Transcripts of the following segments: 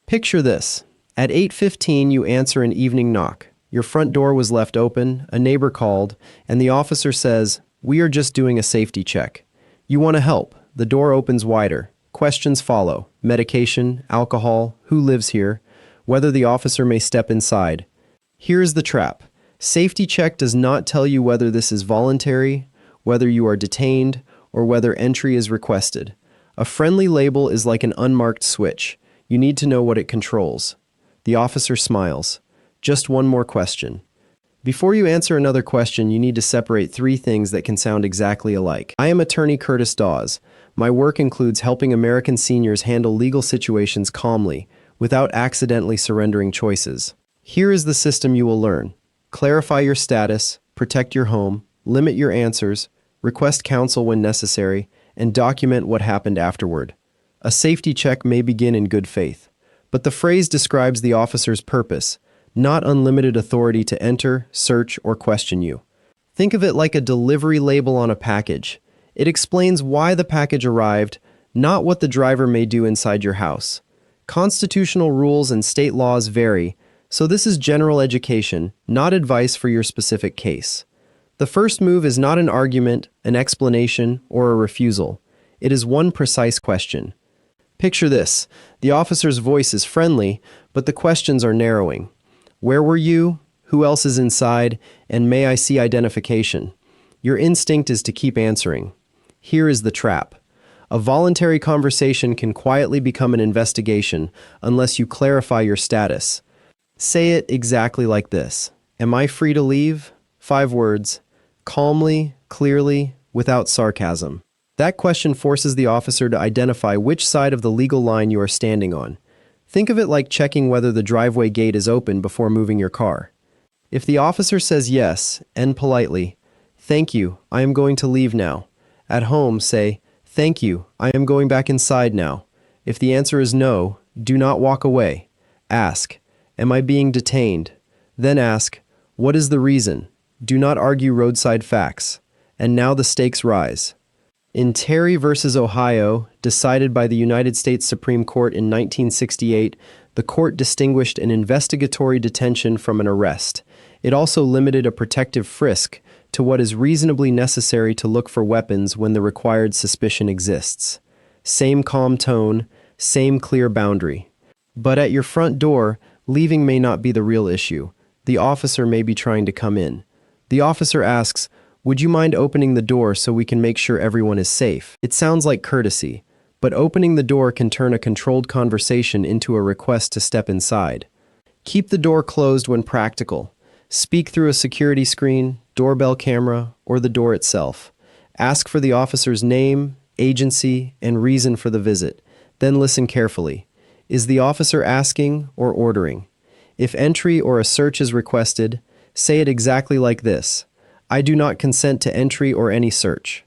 Picture this. At 8:15, you answer an evening knock. Your front door was left open, a neighbor called, and the officer says, "We are just doing a safety check." You want to help. The door opens wider. Questions follow. Medication, alcohol, who lives here, whether the officer may step inside. Here's the trap. Safety check does not tell you whether this is voluntary, whether you are detained, or whether entry is requested. A friendly label is like an unmarked switch. You need to know what it controls. The officer smiles. Just one more question. Before you answer another question, you need to separate three things that can sound exactly alike. I am attorney Curtis Dawes. My work includes helping American seniors handle legal situations calmly, without accidentally surrendering choices. Here is the system you will learn. Clarify your status, protect your home, limit your answers, request counsel when necessary, and document what happened afterward. A safety check may begin in good faith, but the phrase describes the officer's purpose, not unlimited authority to enter, search, or question you. Think of it like a delivery label on a package. It explains why the package arrived, not what the driver may do inside your house. Constitutional rules and state laws vary, so this is general education, not advice for your specific case. The first move is not an argument, an explanation, or a refusal. It is one precise question. Picture this. The officer's voice is friendly, but the questions are narrowing. Where were you? Who else is inside? And may I see identification? Your instinct is to keep answering. Here is the trap. A voluntary conversation can quietly become an investigation unless you clarify your status. Say it exactly like this. Am I free to leave? 5 words. Calmly, clearly, without sarcasm. That question forces the officer to identify which side of the legal line you are standing on. Think of it like checking whether the driveway gate is open before moving your car. If the officer says yes, end politely. Thank you, I am going to leave now. At home, say, thank you, I am going back inside now. If the answer is no, do not walk away. Ask, am I being detained? Then ask, what is the reason? Do not argue roadside facts. And now the stakes rise. In Terry v. Ohio, decided by the United States Supreme Court in 1968, the court distinguished an investigatory detention from an arrest. It also limited a protective frisk to what is reasonably necessary to look for weapons when the required suspicion exists. Same calm tone, same clear boundary. But at your front door, leaving may not be the real issue. The officer may be trying to come in. The officer asks, would you mind opening the door so we can make sure everyone is safe? It sounds like courtesy, but opening the door can turn a controlled conversation into a request to step inside. Keep the door closed when practical. Speak through a security screen, doorbell camera, or the door itself. Ask for the officer's name, agency, and reason for the visit. Then listen carefully. Is the officer asking or ordering? If entry or a search is requested, say it exactly like this. I do not consent to entry or any search.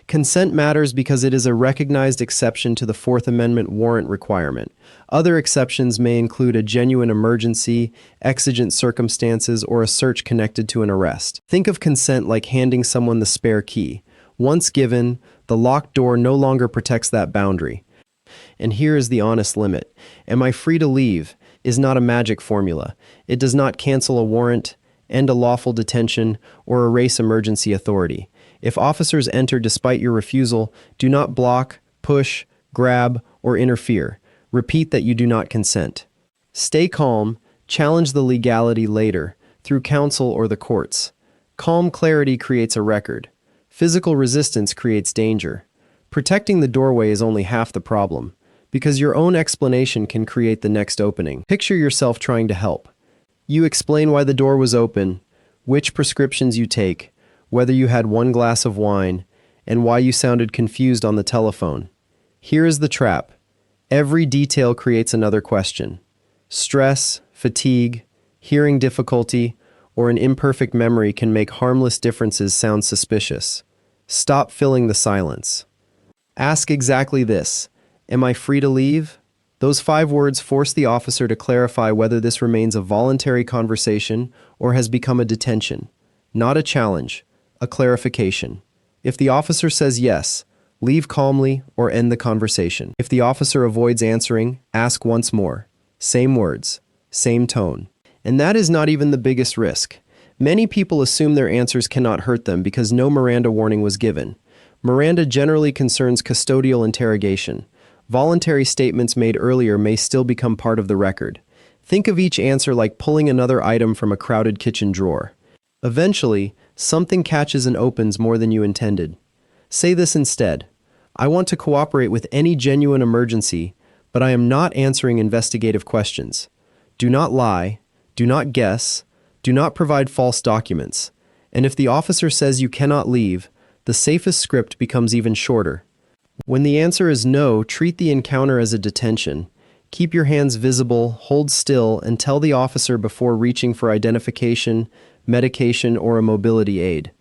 Consent matters because it is a recognized exception to the Fourth Amendment warrant requirement. Other exceptions may include a genuine emergency, exigent circumstances, or a search connected to an arrest. Think of consent like handing someone the spare key. Once given, the locked door no longer protects that boundary. And here is the honest limit. Am I free to leave? Is not a magic formula. It does not cancel a warrant, end a lawful detention, or erase emergency authority. If officers enter despite your refusal, do not block, push, grab, or interfere. Repeat that you do not consent. Stay calm, challenge the legality later, through counsel or the courts. Calm clarity creates a record. Physical resistance creates danger. Protecting the doorway is only half the problem, because your own explanation can create the next opening. Picture yourself trying to help. You explain why the door was open, which prescriptions you take, whether you had 1 glass of wine, and why you sounded confused on the telephone. Here is the trap. Every detail creates another question. Stress, fatigue, hearing difficulty, or an imperfect memory can make harmless differences sound suspicious. Stop filling the silence. Ask exactly this. Am I free to leave? Those 5 words force the officer to clarify whether this remains a voluntary conversation or has become a detention. Not a challenge, a clarification. If the officer says yes, leave calmly or end the conversation. If the officer avoids answering, ask once more. Same words, same tone. And that is not even the biggest risk. Many people assume their answers cannot hurt them because no Miranda warning was given. Miranda generally concerns custodial interrogation. Voluntary statements made earlier may still become part of the record. Think of each answer like pulling another item from a crowded kitchen drawer. Eventually, something catches and opens more than you intended. Say this instead: I want to cooperate with any genuine emergency, but I am not answering investigative questions. Do not lie, do not guess, do not provide false documents. And if the officer says you cannot leave, the safest script becomes even shorter. When the answer is no, treat the encounter as a detention. Keep your hands visible, hold still, and tell the officer before reaching for identification, medication, or a mobility aid.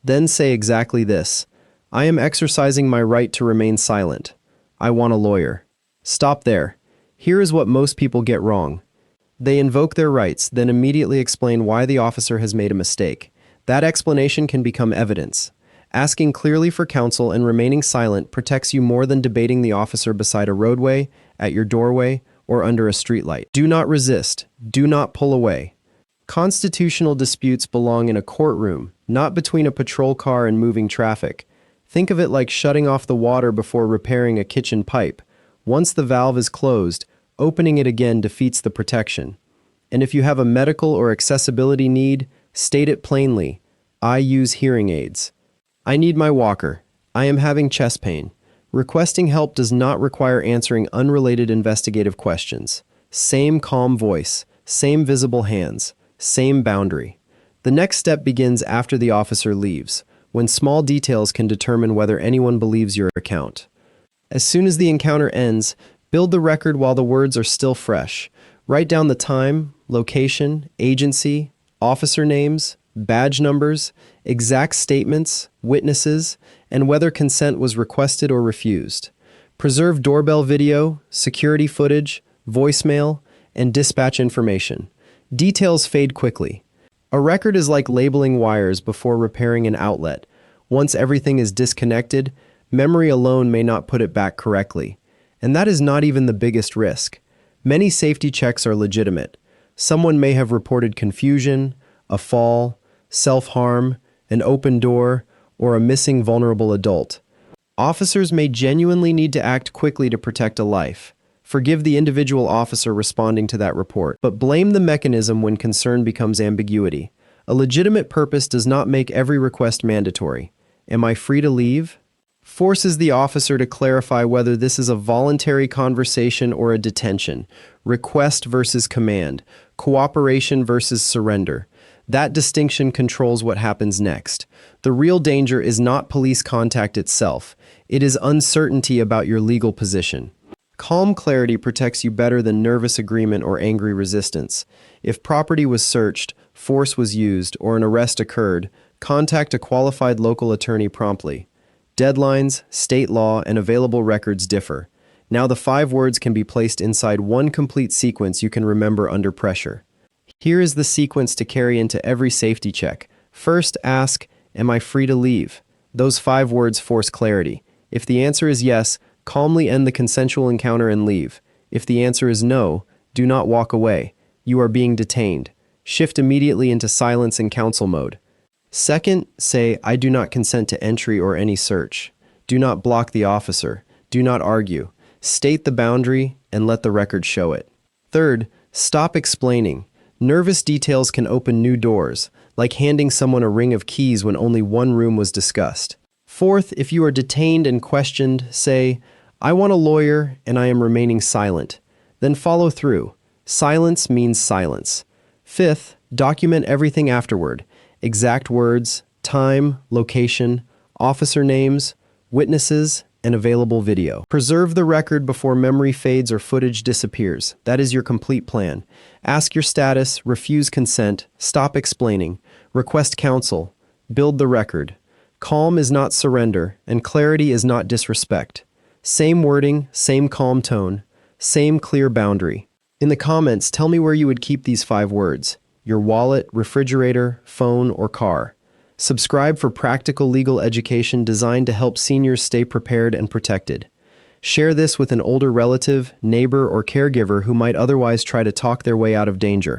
Then say exactly this: I am exercising my right to remain silent. I want a lawyer. Stop there. Here is what most people get wrong. They invoke their rights, then immediately explain why the officer has made a mistake. That explanation can become evidence. Asking clearly for counsel and remaining silent protects you more than debating the officer beside a roadway, at your doorway, or under a streetlight. Do not resist. Do not pull away. Constitutional disputes belong in a courtroom, not between a patrol car and moving traffic. Think of it like shutting off the water before repairing a kitchen pipe. Once the valve is closed, opening it again defeats the protection. And if you have a medical or accessibility need, state it plainly. I use hearing aids. I need my walker. I am having chest pain. Requesting help does not require answering unrelated investigative questions. Same calm voice, same visible hands, same boundary. The next step begins after the officer leaves, when small details can determine whether anyone believes your account. As soon as the encounter ends, build the record while the words are still fresh. Write down the time, location, agency, officer names, badge numbers, exact statements, witnesses, and whether consent was requested or refused. Preserve doorbell video, security footage, voicemail, and dispatch information. Details fade quickly. A record is like labeling wires before repairing an outlet. Once everything is disconnected, memory alone may not put it back correctly. And that is not even the biggest risk. Many safety checks are legitimate. Someone may have reported confusion, a fall, self-harm, an open door, or a missing vulnerable adult. Officers may genuinely need to act quickly to protect a life. Forgive the individual officer responding to that report, but blame the mechanism when concern becomes ambiguity. A legitimate purpose does not make every request mandatory. Am I free to leave? Forces the officer to clarify whether this is a voluntary conversation or a detention. Request versus command. Cooperation versus surrender. That distinction controls what happens next. The real danger is not police contact itself. It is uncertainty about your legal position. Calm clarity protects you better than nervous agreement or angry resistance. If property was searched, force was used, or an arrest occurred, contact a qualified local attorney promptly. Deadlines, state law, and available records differ. Now the 5 words can be placed inside one complete sequence you can remember under pressure. Here is the sequence to carry into every safety check. First, ask, am I free to leave? Those 5 words force clarity. If the answer is yes, calmly end the consensual encounter and leave. If the answer is no, do not walk away. You are being detained. Shift immediately into silence and counsel mode. Second, say, I do not consent to entry or any search. Do not block the officer. Do not argue. State the boundary and let the record show it. Third, stop explaining. Nervous details can open new doors, like handing someone a ring of keys when only one room was discussed. Fourth, if you are detained and questioned, say, I want a lawyer and I am remaining silent. Then follow through. Silence means silence. Fifth, document everything afterward. Exact words, time, location, officer names, witnesses, and available video. Preserve the record before memory fades or footage disappears. That is your complete plan. Ask your status, refuse consent, stop explaining, request counsel, build the record. Calm is not surrender, and clarity is not disrespect. Same wording, same calm tone, same clear boundary. In the comments, tell me where you would keep these 5 words: your wallet, refrigerator, phone, or car. Subscribe for practical legal education designed to help seniors stay prepared and protected. Share this with an older relative, neighbor, or caregiver who might otherwise try to talk their way out of danger.